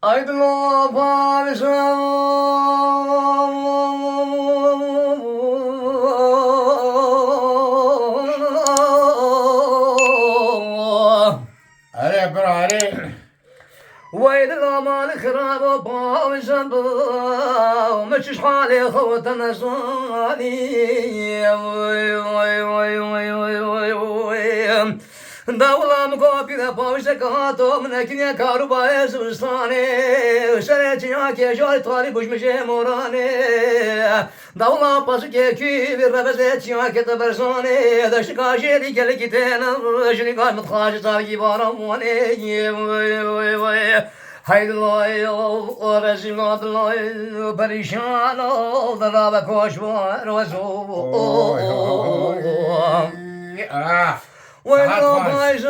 Aydın o padişah. अरे पर अरे ويل الأمان خراب وباوشن مش حالي خوت نصاني وي دولة مقابل باوشة كاتو من كنيا كاروباية سوستاني شريتي كي جاري طالي بوش مشي موراني دولة باسو كي كي بالربزة كي تبرساني دشت كاشي دي كلي كتنا شني كاش متخاش تاكي بارموني Haydi loy rezil loy perişan oldu da koşma rozu. ah When Saat the var. boys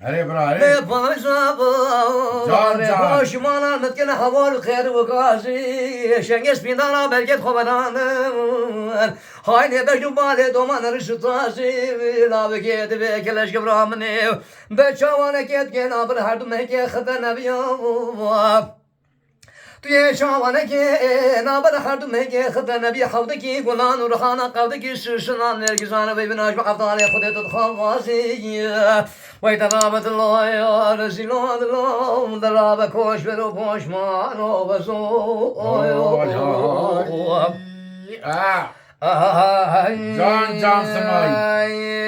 अरे पर अरे Ne paşa Can, ne can. başımana netken havar khair ve gazi şenges bindana berket khobanan hayne beşu bale doman rıştasi la be get be keleş gebramne be çavane ket gen abr her dum ke khata nabiya توی شاوانه که نابر هر دو میگه خدا نبی حوده کی گلان و رخانه قوده کی شوشنان نرگزانه بی بناش بقفتان خودت خواسی وی درابت الله یا رسیلان الله دراب کوش برو پشمان و بسو ah Can, can Smay.